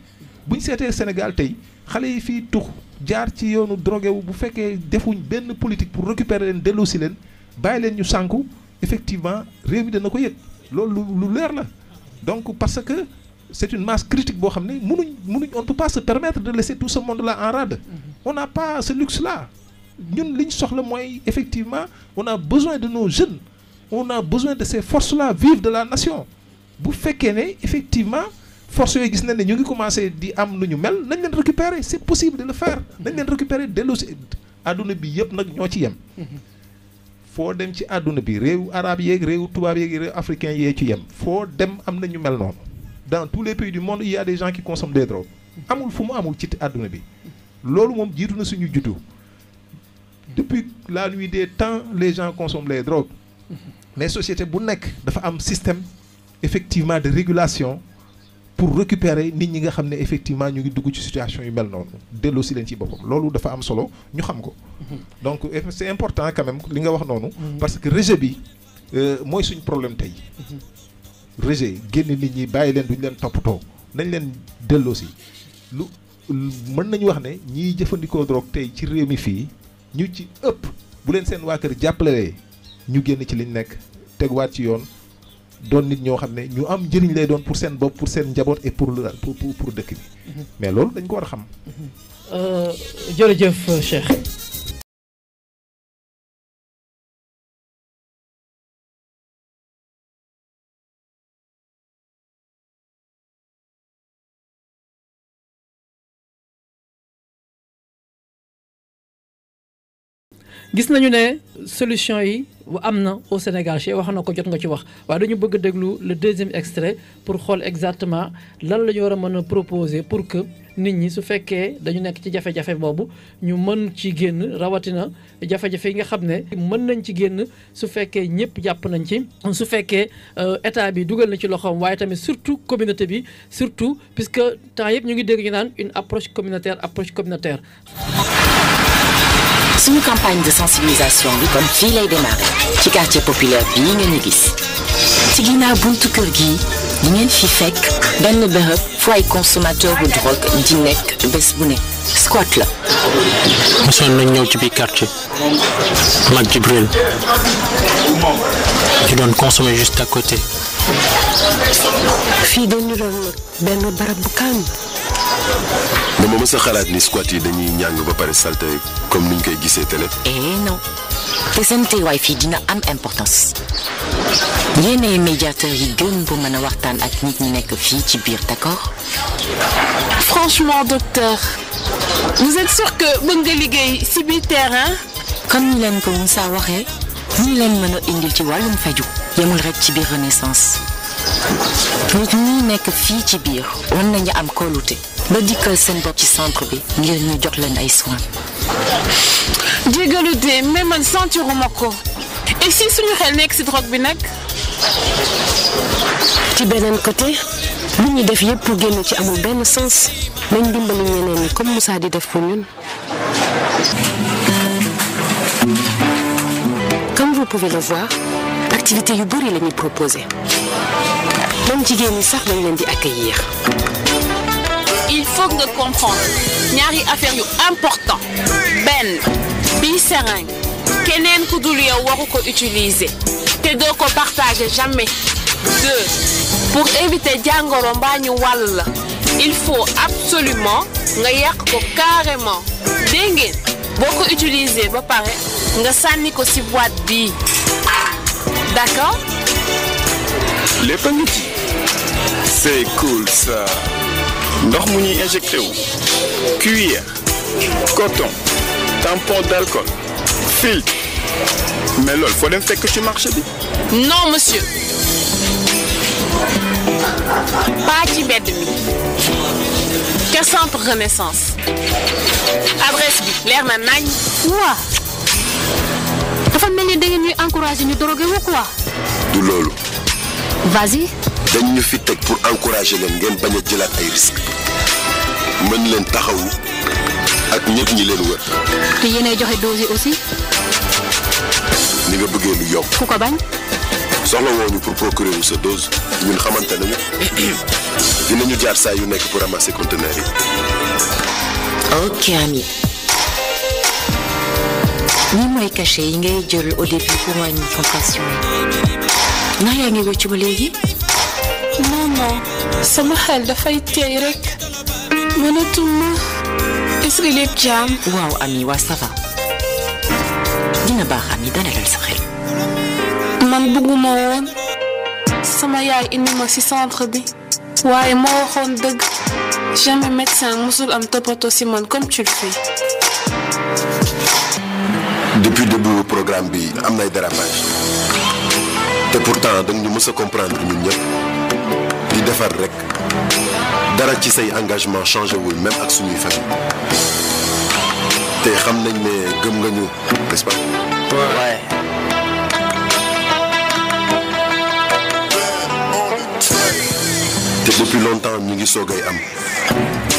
bu ñu seetee Sénégal tey xale yi fii tux jaar ci yoonu drogué wu bu fekkee defuñ benn politique pour récupérer leen delloo si leen bàyyi leen ñu sànku effectivement réew mi dana ko yëg loolu lu leer la donc parce que c'est une masse critique boo xam ne mënuñ on ne peut pas se permettre de laisser tout ce monde là en rade on n'a pas ce luxe là ñun li ñu soxla mooy effectivement on a besoin de nos jeunes on a besoin de ces forces là vives de la nation bu fekkee ne effectivement forces yooyu gis nañ ne ñu ngi commencé di am lu ñu mel nañ leen récupérer c'est possible de le faire nañ leen récupérer delloo si àdduna bi yëpp nag ñoo ci yem foo dem ci àdduna bi réewu arabe yeeg réewu tubaab yeeg réewu africain yee ci yem foo dem am na ñu mel noonu dans tous les pays du monde il y a des gens qui consomment des drogues amul fu mu amul ci àdduna bi loolu moom jiitu na suñu juddu depuis la nuit des temps les gens consomment les drogues mais société bu nekk dafa am système effectivement de régulation pour récupérer nit ñi nga xam ne effectivement ñu ngi dugg ci situation yu mel noonu delloo si leen ci boppam loolu dafa am solo ñu xam ko donc c'est important quand même li nga wax noonu parce que rejet bi mooy suñ problème tey rejet génn nit ñi bàyyi leen duñ leen toppatoo nañ leen delloo si lu mën nañu wax ne ñiy jëfandikoo drogue tey ci réew mi fii ñu ci ëpp bu leen seen waa kër jàppalewee ñu génn ci liñ nekk teguwaat ci yoon doon nit ñoo xam ne ñu am njëriñ lay doon pour seen bopp pour seen njaboot et pour dëkk bi mais loolu dañ ko war a xam jërëjëf Cheikh gis nañu ne solution yi am na au Sénégal Cheikh wax na ko jot nga ci wax waaye dañu bëgg a déglu le deuxième extrait pour xool exactement lan la ñu war a mën a proposer pour que nit ñi su fekkee dañu nekk ci jafe-jafe boobu ñu mën ci génn rawatina jafe-jafe yi nga xam ne mën nañ ci génn su fekkee ñëpp jàpp nañ ci su fekkee état bi dugal na ci loxoom waaye tamit surtout communauté bi surtout puisque temps yëpp ñu ngi dégg ñu naan une approche communautaire suñu campagne de sensibilisation bi kon fii lay démarrer ci quartier populaire bii nga ñu gis ci ginnaaw buntu kër gi di ngeen fi fekk benn bërëb fu ay consommateur bu drogue di nekk bés bu ne squat la. mosoon nañ ñëw ci biir quartier mag Jibril di doon consommer juste à côté. fii dañu doon benn barab bu calme. dama mës a xalaat ni squat yi dañuy ñàng ba pare salte comme niñ koy gisee télé. non te seen teewaay fii dina am importance. yéenay médiateur yi gën bu mën a waxtaan ak nit ñi nekk fii ci biir d'accord. Franchement docteur vous êtes sûr que mën nga liggéey ci biir terrain. comme ni leen ko Moussa waxee ñu leen mën a indil ci wàllum faju yemul rek ci biir Renaissance nit ñi nekk fii ci biir war nañu am kóolute ba dikkal seen bopp ci centre bi ngir ñu jox leen ay soins. jégalu de mais man sentiruma ko et si suñu xel nekk ci drogue bi nag. ci beneen côté lu ñuy def yëpp pour génn ci amul benn sens nañ dimbali ñeneen ñi comme Moussa di def pour ñun. Comme vous pouvez le voir activité yu bëri la ñuy proposé même jigéen ñi sax dañ leen di accueillir. il faut nga comprendre ñaari affaire yu important benn bii seringue keneen ku dul yow waru ko utiliser te doo ko partager jamais. deux pour éviter jàngoro mbaa ñu wàll la il faut absolument nga yàq ko carrément dégg ngeen boo ko utiliser ba pare nga sànni ko ci boîte bii d'accord. lépp a ngi ci. c'est cool ça. ndox mu ñuy injecté wu. cuillère. coton. tampon d'alcool. filtre. mais loolu foo dem fekk ci marché bi. non monsieur. pas ci mbedd mi. ca centre Renaissance. adresse bi leer na nañ. waa dafa mel ni da ngeen ñuy encourager ñu drogué wu quoi. du loolu. vas-y. dañ ñu fi teg pour encourager leen ngeen bañ a jëlaat ay risques. mën leen taxawu ak ñëpp ñi leen wër. te yéenay joxe dose yi aussi. ni nga bëggee lu yomb. ku ko bañ. soxla woo ñu pour procurer wu sa dose ñun xamante nañu dinañu jaar saa yu nekk pour ramasser conteneur yi. ok ami. ni mooy cachet yi ngay jël au début pour wàññi contraction yi. ndax yaa ngi wéccu ba léegi. non sama xel dafay teey rek. mënatuma. est-ce que lépp jaam. waaw ami waa ça va. dina baax ami dalalal sa xel. man bëgguma woon sama yaay indi ma ci centre bi waaye moo waxoon dëgg jamais médecin musul am toppatoo ci man comme tu le fais. depuis début programme bi am nay dérapage te pourtant dañ ñu mës a comprendre ñun ñëpp di defar rek dara ci say engagement changé wul même ak suñuy famille te xam nañ ne gëm nga ñu n'est-ce pas. ouais. te depuis longtemps ñu ngi soogay am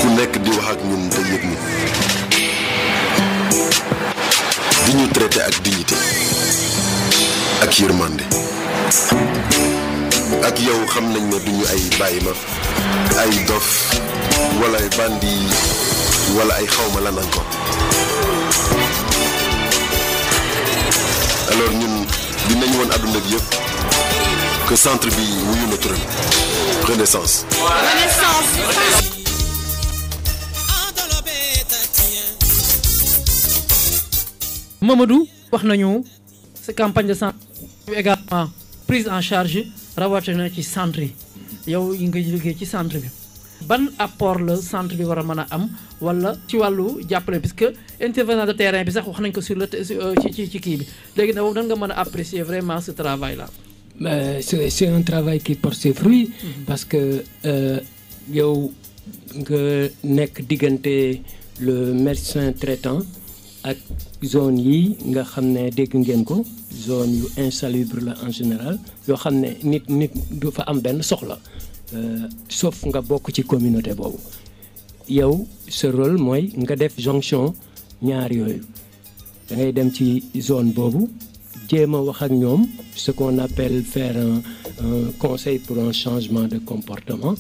ku nekk di wax ak ñun te yëg ni di ñu traité ak dignité ak yërmande ak yow xam nañ ne duñu ay bàyyi ma ay dof wala ay bandi wala ay xawma lan encore alors ñun dinañ woon àdduna bi yëpp que centre bi wuyu na turam Renaissance. Mamadou wax nañu sa campagne de santé également prise en charge rawatina ci centre yi yow yi nga liggéey ci centre bi ban apport la centre bi war a mën a am wala ci wàllu jàppale puisque intervenant de terrain bi sax wax nañ ko sur le ci kii bi léegi nag nan nga mën a apprécier vraiment ce travail là. C'est un travail qui porte ses fruits parce que yow nga nekk diggante le médecin traitant ak zone yi nga xam ne dégg ngeen ko zone yu insalubre la en général yoo xam ne nit du fa am benn soxla sauf nga bokk ci communauté boobu yow sa rôle mooy nga def jonction ñaar yooyu da ngay dem ci zone boobu jéem a wax ak ñoom ce qu'on appelle faire un conseil pour un changement de comportement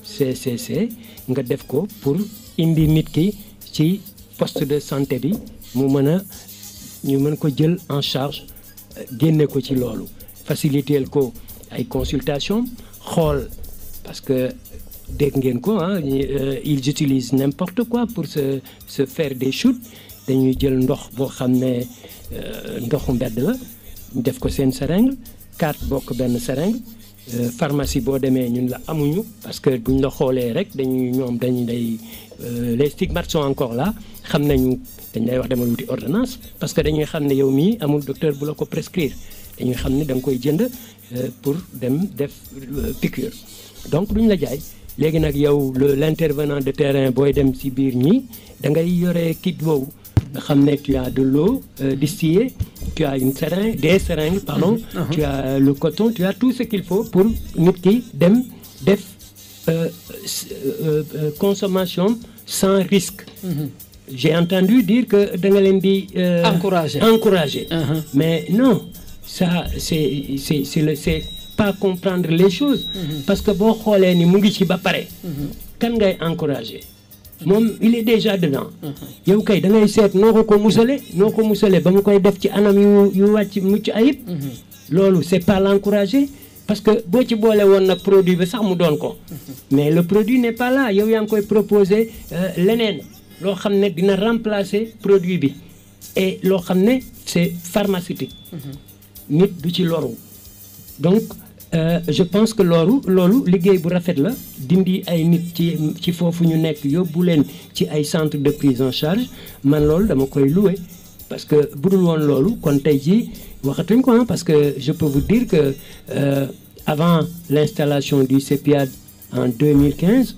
CCC nga def ko pour indi nit ki ci poste de santé bi mu ñu mën ko jël en charge génne ko ci loolu faciliter ko ay consultation xool parce que dégg ngeen ko ils utilisent n'importe quoi pour se faire des shoots dañuy jël ndox boo xam ne ndoxu mbedd la ñu def ko seen seringue 4 bokk benn seringue pharmacie boo demee ñun la amuñu parce que buñ la xoolee rek ñoom dañuy les stigmates sont encore là xam nañu dañ lay wax demal wuti ordonnance parce que dañuy xam ne yow mii amul docteur bu la ko prescrire dañuy xam ne da nga koy jënd pour dem def piqûre donc duñ la jaay léegi nag yow l'intervenant de terrain booy dem ci biir ñi da ngay yore kit boobu nga xam ne tu as de l'eau distillée tu as une seringue des seringues pardon tu as le coton tu as tout ce qu'il faut pour nit ki dem def consommation sans risque j'ai entendu dire que da nga leen di encourager mais non ça c'est pas comprendre les choses parce que boo xoolee ni mu ngi ci ba pare kan ngay encourager moom il est déjà dedans yow kay da ngay seet noo ko musale ba mu koy def ci anam yu wàcc mucc ayib loolu c'est pas l'encourager parce que boo ci boole woon nag produit bi sax mu doon ko mais le produit n'est pas là yow yaa ngi koy proposer leneen loo xam ne dina remplacer produit bi et loo xam ne c'est pharmaceutique nit du ci loru donc je pense que loolu liggéey bu rafet la dindi ay nit ci foofu ñu nekk yóbbu leen ci ay centre de prise en charge man loolu dama koy louer parce que budul woon loolu kon tey jii waxatuñ ko parce que je peux vous dire que avant l'installation du CEPIAD en 2015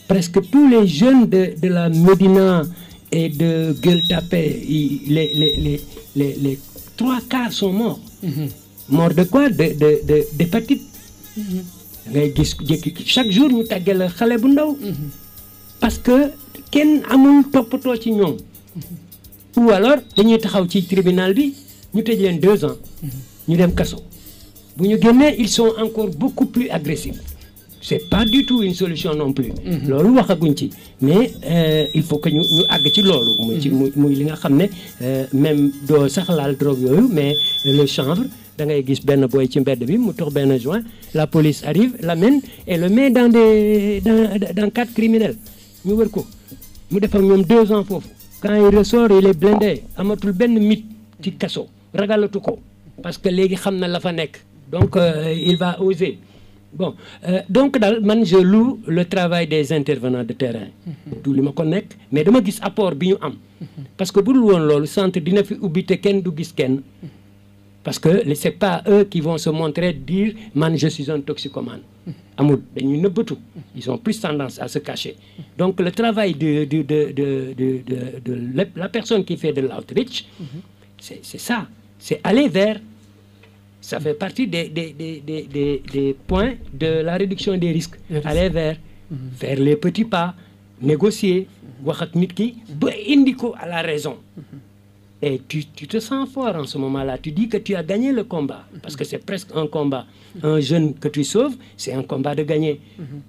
presque tous les jeunes de la Médina et de Gueule Tapée les 3/4 sont morts mort de quoi d'hépatite ngay gis chaque jour ñu tàggee la xale bu ndaw parce que kenn amul toppatoo ci ñoom ou alors dañuy taxaw ci tribunal bi ñu tëj leen 2 ans ñu dem kaso bu ñu génnee ils sont encore beaucoup plus agressifs c'est pas du tout une solution non plus loolu waxaguñ ci mais il faut que ñu àgg ci loolu muy li nga xam ne même doo sax laal drogue yooyu mais le chanvre da ngay gis benn boy ci mbedd bi mu tox benn joint la police arrive l'amène et le met dans cadre criminel ñu wër ko mu def ak ñoom 2 ans foofu quand il ressort il est blindé amatul benn mit ci kaso ragalatu ko parce que léegi xam na la fa nekk donc il va oser bon donc daal man je loue le travail des intervenants de terrain du li ma ko nekk mais dama gis apport bi ñu am parce que bu dul woon loolu centre dina fi ubbi te kenn du gis kenn parce que c'est pas eux qui vont se montrer dire man je suis un toxicomane amul dañuy nëbbatu ils ont plus tendance à se cacher donc le travail de la personne qui fait de l'outreach c'est ça c'est aller vers ça fait partie des points de la réduction des risques aller vers faire les petits pas négocier wax ak nit ki ba indi ko à la raison et tu te sens fort en ce moment-là tu dis que tu as gagné le combat parce que c'est presque un combat un jeune que tu sauves c'est un combat de gagner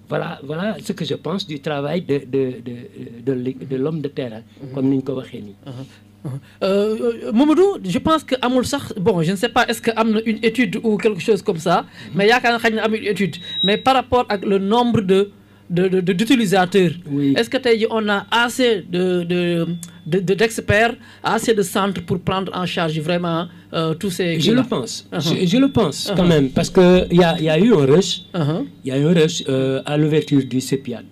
voilà ce que je pense du travail de l'homme de terrain comme ni ñu ko waxee nii Mamadou je pense que amul sax bon je ne sais pas est-ce que am na une étude ou quelque chose comme ça mais yaakaar naa xëy na am une étude mais par rapport ak le nombre d'utilisateurs est-ce que tey jii on a assez d'experts assez de centres pour prendre en charge vraiment tous ces je le pense je le pense quand même parce que il y a eu un rush il y a eu un rush à l'ouverture du CEPIAD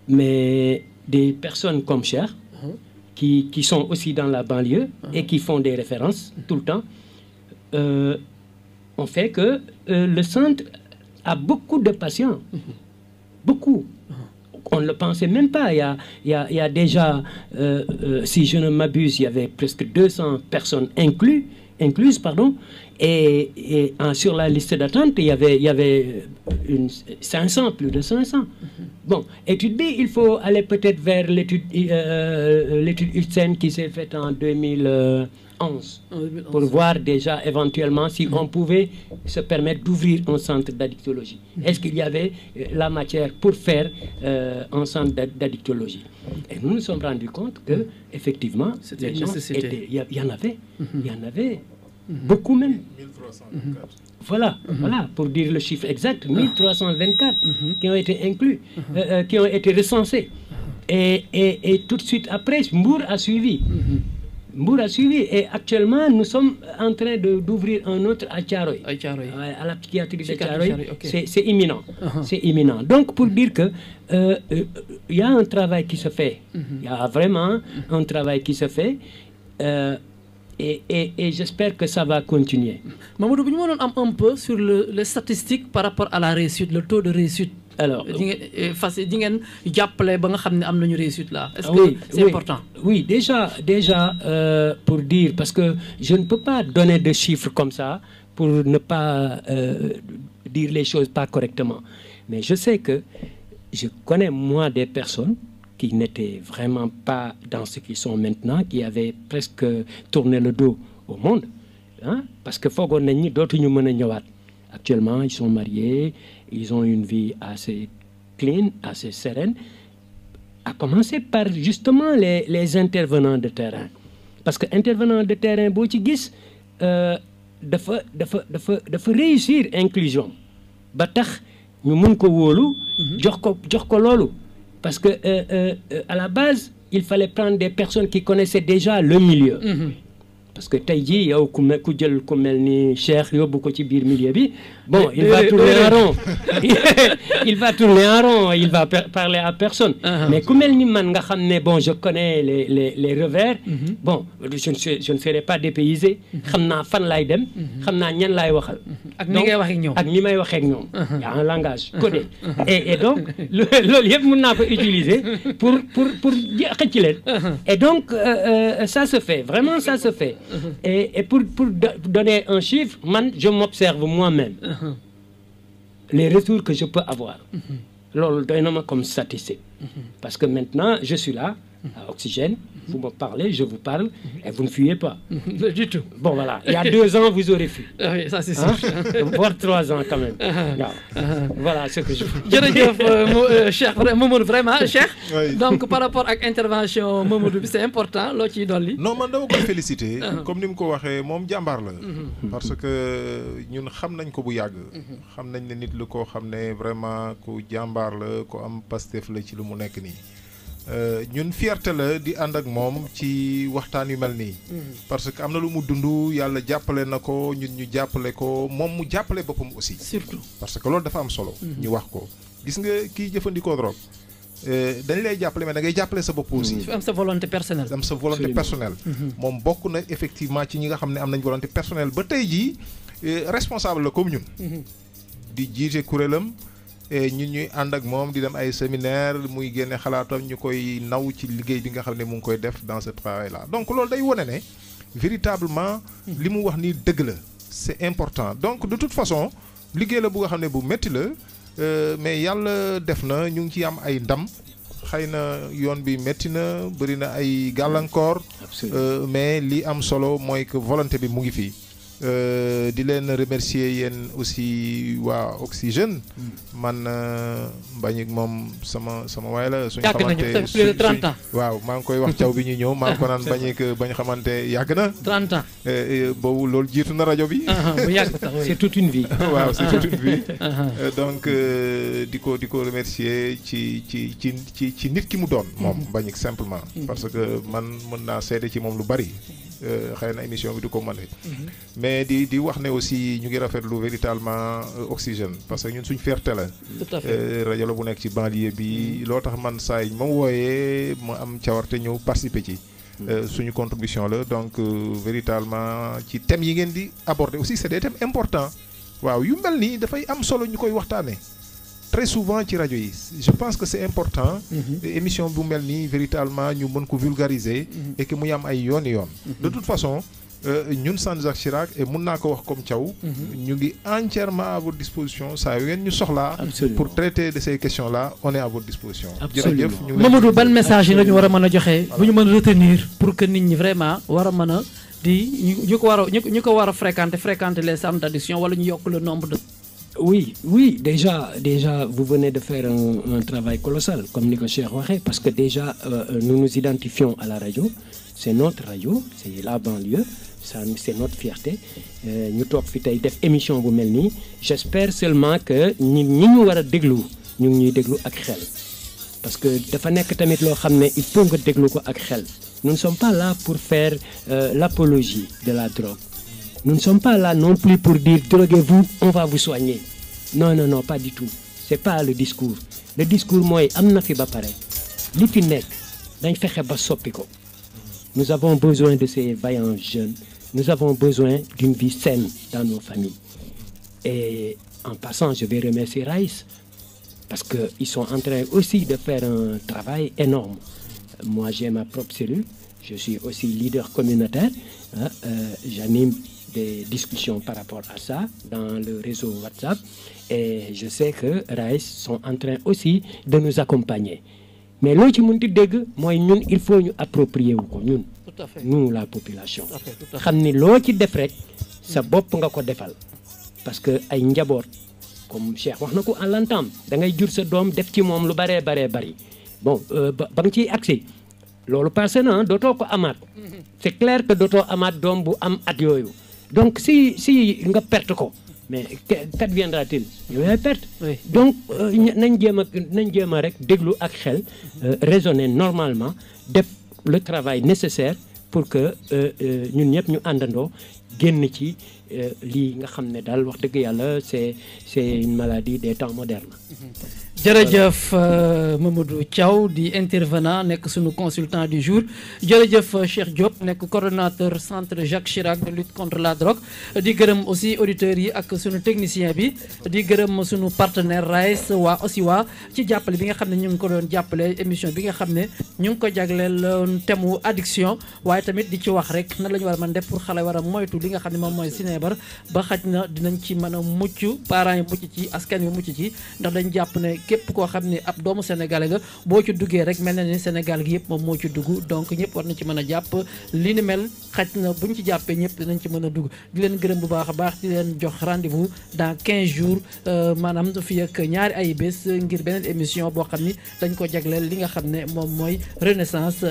mais des personnes comme Cheikh qui sont aussi dans la banlieue et qui font des références tout le temps ont fait que le centre a beaucoup de patients beaucoup on ne le pensait même pas il y a déjà si je ne m'abuse il y avait presque 200 personnes incluses et sur la liste d'attente il y avait 500 plus de 500 bon étude B il faut aller peut-être vers l'étude UTSEN qui s'est faite en 2011 pour voir déjà éventuellement si on pouvait se permettre d'ouvrir un centre d'addictologie. Est-ce qu'il y avait la matière pour faire un centre d'addictologie? Et nous nous sommes rendus compte que effectivement, les gens étaient, il y en avait beaucoup même. 1324. Voilà, voilà, pour dire le chiffre exact, 1324 qui ont été inclus, qui ont été recensés. Et tout de suite après, Mbour a suivi. Mbour a suivi. Et actuellement, nous sommes en train d'ouvrir un autre à Thiaroye. À la psychiatrie de Thiaroye. C'est imminent. C'est imminent. Donc, pour dire que il y a un travail qui se fait. Il y a vraiment un travail qui se fait. Et j'espère que ça va continuer. Mamadou, vous nous un peu sur les statistiques par rapport à la réussite, le taux de réussite. Alors, est-ce que c'est important? Oui, déjà pour dire, parce que je ne peux pas donner de chiffres comme ça pour ne pas dire les choses pas correctement. Mais je sais que je connais moi des personnes qui n'étaient vraiment pas dans ce qu'ils sont maintenant, qui avaient presque tourné le dos au monde. Hein? Parce que actuellement, ils sont mariés, ils ont une vie assez clean, assez sereine, à commencer par justement les intervenants de terrain. Parce que intervenants de terrain, boo ci gis dafa réussir inclusion ba tax ñu mën ko wóolu jox ko loolu. Parce que à la base, il fallait prendre des personnes qui connaissaient déjà le milieu. Parce que tey jii yow ku jël ku mel ni Cheikh yóbbu ko ci biir milieu bi, bon, il va tourner en rond. Il va tourner en rond, il va parler à personne. Mais ku mel ni man nga xam ne, bon, je connais les revers, bon, je ne serai pas dépaysé, xam naa fan laay dem, xam naa ñan laay waxal. Ak ni ngay waxee ak ñoom. Ak ni may waxee ak ñoom. Il y a un langage codé. Et donc loolu yëpp mën naa ko utiliser pour xëcc leen. Et donc ça se fait, vraiment ça se fait. Et pour donner un chiffre, je m'observe moi-même. Les retours que je peux avoir. Loolu doy na ma comme statistique. Parce que maintenant, je suis là, à Oxygène, vous me parlez, je vous parle, et vous ne fuyez pas. Du tout. Bon, voilà. Il y a 2 ans, vous aurez fui. Oui, ça c'est sûr. Voire 3 ans quand même. Voilà ce que je veux. Cheikh, Mamadou, vraiment, Cheikh. Oui. Donc, par rapport à l'intervention, Mamadou, c'est important. Non, je dois féliciter. Comme nous l'avons dit, je suis un parce que nous savons que nous savons que nous sommes vraiment jambar la ko am pastef la ci lu mu nekk nii ñun fierté la di ànd ak moom ci waxtaan yu mel nii parce que am na lu mu dund yàlla jàppale na ko ñun ñu jàppale ko moom mu jàppale boppam aussi surtout parce que loolu dafa am solo ñu wax ko gis nga kii jëfandikoo drogue dañ lay jàppale mais da ngay jàppale sa bopp aussi am sa volonté personnelle am sa volonté personnelle moom bokk na effectivement ci ñi nga xam ne am nañ volonté personnelle ba tey jii responsable la comme ñun di jiite kuréelam ñun ñuy ànd ak moom di dem ay séminaire muy génne xalaatam ñu koy naw ci liggéey bi nga xam ne mu ngi koy def dans ce travail là donc loolu day wone ne véritablement li mu wax ni dëgg la c'est important donc de toute façon liggéey la bu nga xam ne bu métti la mais yàlla def na ñu ngi ci am ay ndam xëy na yoon bi métti na bëri na ay gàllankoor mais li am solo mooy que volonté bi mu ngi fii di leen remercier yéen aussi waa Oxygène man Mbagnick moom sama waay la suñu xamante waaw maa ngi koy wax caw bi ñu ñëw maa ngi ko naan Mbagnick bañ xamante yàgg na 30 ans boobu loolu jiitu na rajo bi c'est toute une vie waaw c'est toute une vie donc di ko remercier ci nit ki mu doon moom Mbagnick simplement parce que man mën naa seede ci moom lu bari xëy na émission bi du ko mën mais di wax ne aussi ñu ngi rafetlu véritablement Oxygène parce que ñun suñ fierté la rajo la bu nekk ci banlieue bi loo tax man saa yi ma wooyee ma am cawarte ñëw participer ci suñu contribution la donc véritablement ci thèmes yi ngeen di aborder aussi c'est des thèmes importants waaw yu mel nii dafay am solo ñu koy waxtaanee très souvent ci rajo yi je pense que c'est important émission bu mel nii véritablement ñu mën ko vulgariser et que muy am ay yooni yoon de toute façon ñun Centre Jacques Chirac et mun naa ko wax comme Thiaw ñu ngi entièrement à votre disposition saa yu ngeen ñu soxlaa pour traiter de ces questions là on est à votre disposition jërëjëf Mamadou ban message yi la ñu war a mën a joxe bu ñu mën a retenir pour que nit ñi vraiment war a mën a di ñu ko war a fréquenter les centres d'addiction wala ñu yokk le nombre de. Oui, déjà, vous venez de faire un travail colossal, comme ni ko Cheikh waxee, parce que déjà, nous nous identifions à la radio, c'est notre radio, c'est la banlieue, ça, c'est notre fierté. Ñu toog fi tey def émission bu mel nii, j'espère seulement que ñi ñu war a déglu ñu ngi ñuy déglu ak xel, parce que dafa nekk tamit loo xam ne il faut nga déglu ko ak xel. Nous ne sommes pas là pour faire l'apologie de la drogue. Nous ne sommes pas là non plus pour dire droguez-vous, on va vous soigner. Non, pas du tout. C'est pas le discours. Le discours mooy am na fi ba pare li fi nekk dañ fexe ba soppi ko. Nous avons besoin de ces vaillants jeunes. Nous avons besoin d'une vie saine dans nos familles. Et en passant, je vais remercier Raïs parce qu'ils sont en train aussi de faire un travail énorme. Moi, j'ai ma propre cellule. Je suis aussi leader communautaire. J'anime des discussions par rapport à ça dans le réseau WhatsApp. Et je sais que Raïs sont en train aussi de nous accompagner. Mais loo ci mën di dégg mooy ñun il faut ñu approprier wu ko ñun. Tout à fait. Nous la population. Xam ni loo ci def rek sa bopp nga ko defal. Parce que ay njaboot comme Cheikh wax na ko à l'entame da ngay jur sa doom def ci moom lu bari. Bon ba nga ciy accès loolu passé na dootoo ko amaat. C'est clair que dootoo amaat doom bu am at yooyu. Donc si nga perte ko mais qu'adviendra-t-il yow yaay perte. Donc nañ jéem a rek déglu ak xel raisonner normalement def le travail nécessaire pour que ñun ñëpp ñu àndandoo génn ci lii nga xam ne daal wax dëgg yàlla c'est une maladie des temps modernes. jërëjëf Mamadou Thiaw di intervenant nekk sunu consultant du jour jërëjëf Cheikh Diop nekk coordonnateur centre Jacques Chirac de lutte contre la drogue di gërëm aussi auditeurs yi ak sunu technicien bi di gërëm sunu partenaire RAES waa OSIWA ci jàppale bi nga xam ne ñu ngi ko doon jàppale émission bi nga xam ne ñu ngi ko jagleel thème mu addiction waaye tamit di ci wax rek nan la ñu war a mën def pour xale war a moytu li nga xam ne moom mooy sinébar ba xaj na dinañ ci mën a mucc parents yi mucc ci askan wi mucc ci ndax dañ jàpp ne képp koo xam ne ab doomu sénégalais nga boo ci duggee rek mel na ni Sénégal gi yëpp moom moo ci dugg donc ñëpp war na ci mën a jàpp li ni mel xaj na buñ ci jàppee ñëpp dinañ ci mën a dugg di leen gërëm bu baax a baax di leen jox rendez-vous dans 15 jours maanaam fii ak ñaari ay bés ngir beneen émission boo xam ni dañ ko jagleel li nga xam ne moom mooy renaissance